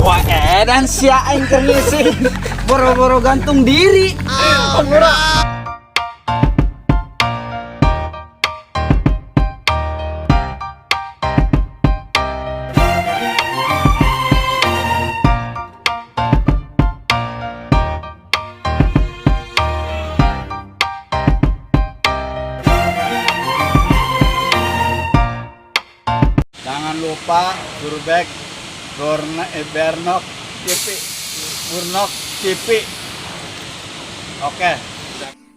Wah, dan si aing keur ngisi boro-boro gantung diri. Jangan lupa Gurbek Bernok TV Burnok TV. Oke.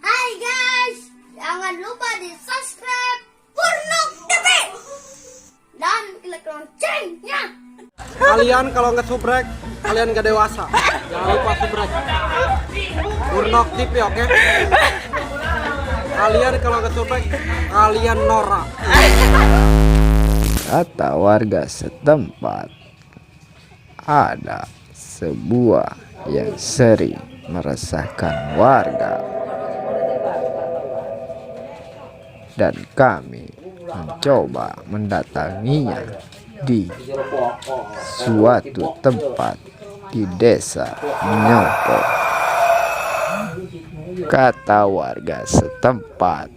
Hai guys, jangan lupa di subscribe Burnok TV dan klik loncengnya. Kalian kalau nggak subrek, kalian nggak dewasa. Jangan lupa subrek. Burnok TV, oke? Kalian kalau nggak subrek, kalian norak. Kata warga setempat, ada sebuah yang sering meresahkan warga, dan kami mencoba mendatanginya di suatu tempat di desa Nyongko. Kata warga setempat,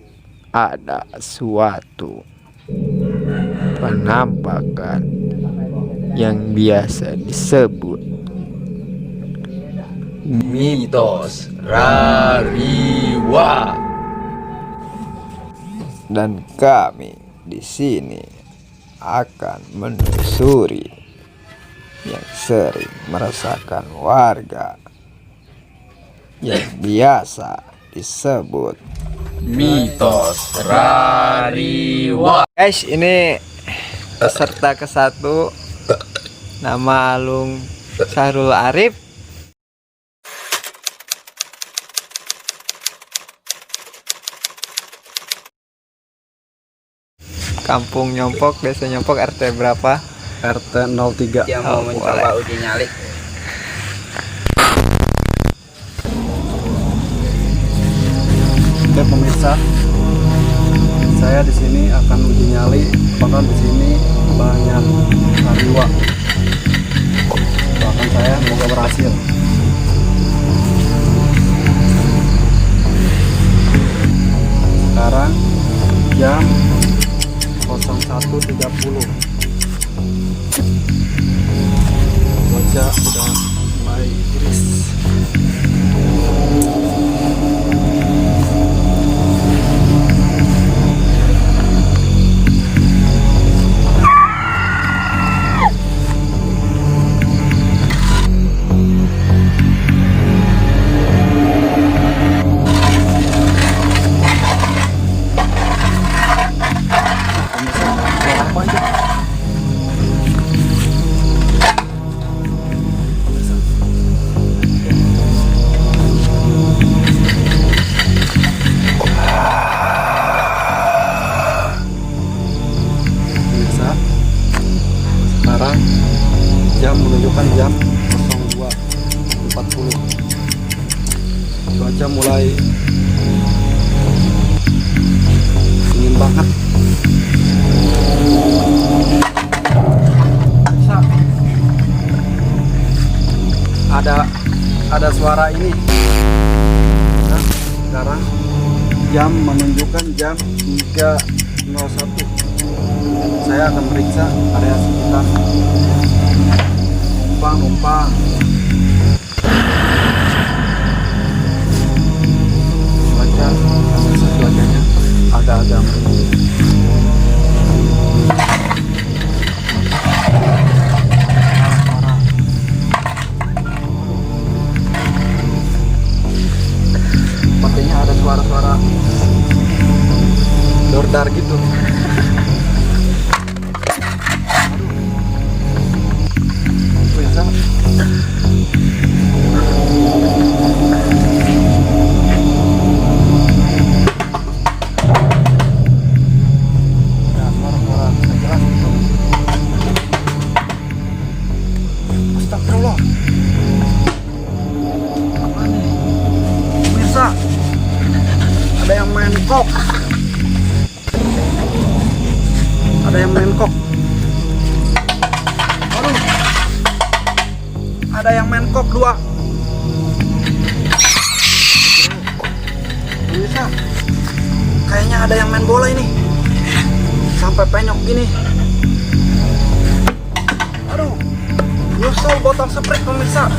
ada suatu penampakan yang biasa disebut mitos Rariwa, dan kami di sini akan menelusuri yang sering meresahkan warga yang biasa disebut mitos Rariwa. Guys, ini peserta ke-1, nama Alung Syahrul Arif. Kampung Nyompok, desa Nyompok, RT berapa? RT 03. Dia mau mencoba uji nyali. Oke pemirsa, saya di sini akan uji nyali. Apakah di sini banyak Rariwa? Doakan saya semoga berhasil. Sekarang jam 01.30. Cuaca sudah mulai iris. Sekarang jam menunjukkan jam 02.40. Cuaca mulai dingin banget. Ada suara ini. Nah, sekarang jam menunjukkan jam 3.01. Saya akan meriksa area sekitar. Numpang. Cuacanya agak-agak mendung. Sepertinya ada suara-suara dordar gitu. Bisa. Astagfirullah. Apa nih? Pemirsa, ada yang main kok. Ada yang main kok. Aduh. ada yang main kok 2. Pemirsa, kayaknya ada yang main bola ini. Sampai penyok gini. Aduh, nyusul botol Sprite pemirsa.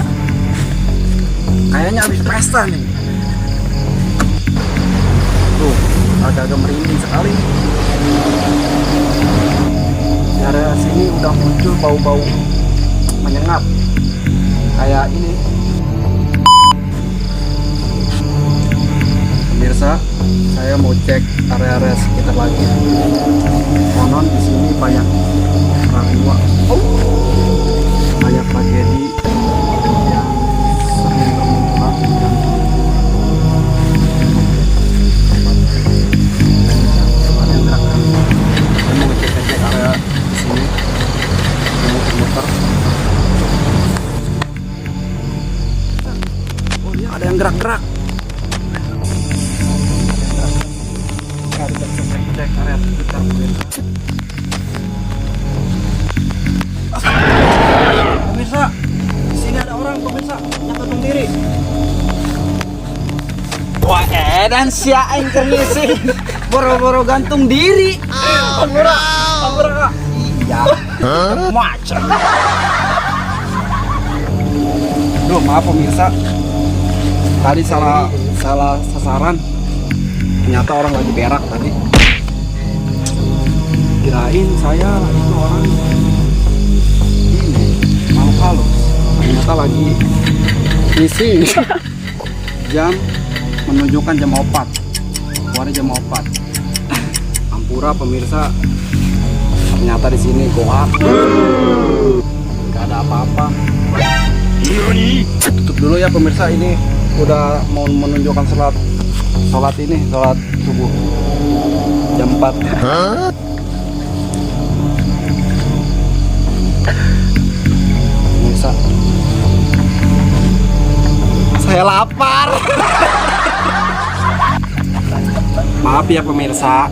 Kayaknya habis pesta nih. Tuh, agak-agak merinding sekali. Di area sini udah muncul bau-bau menyengat. Kayak ini. Pemirsa, saya mau cek area-area sekitar lagi. Konon di sini banyak peristiwa, banyak tragedi yang sering bermunculan dan ada yang gerak. Saya mau ngecek area di sini, muter-muter. Oh iya, ada yang gerak-gerak. Cek area sekitar pemirsa, di sini ada orang pemirsa yang gantung diri. Wah, edan sia aing keur ngisi. Boro-boro gantung diri. Ampura, Kak. Iya. Macam. Duh, maaf pemirsa. Tadi salah sasaran. Ternyata orang lagi berak tadi. Kirain saya itu orang ini makhluk halus. Ternyata lagi isi jam menunjukkan jam 4. Keluarnya jam 4. Ampura pemirsa. Ternyata di sini goak. Gak ada apa-apa. Tutup dulu ya pemirsa, ini udah mau menunjukkan sholat subuh jam 4. Pemirsa, saya lapar. Maaf ya pemirsa,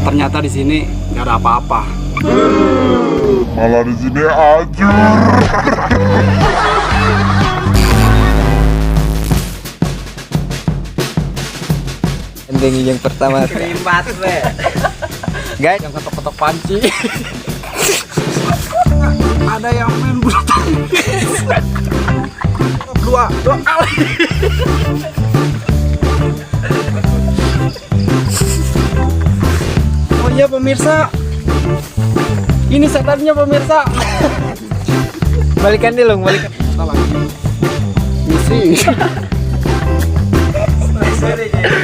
ternyata di sini nggak ada apa-apa. Malah di sini ajur. Ending yang pertama. Rimbat we. Guys, Yang ketok-ketok panci. Ada yang main bulu tangkis. Dua kali. Oh iya pemirsa, ini setannya pemirsa. balikan dulu, balikan. Kita lagi misi.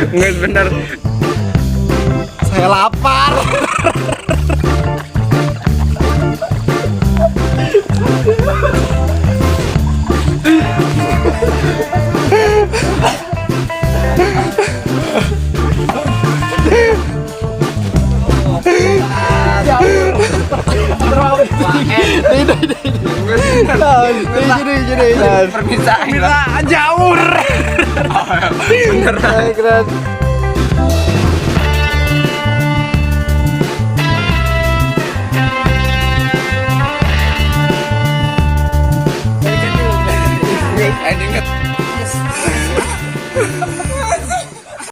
Nggak bener. Saya lapar. Permintaan Jauh. Beneran.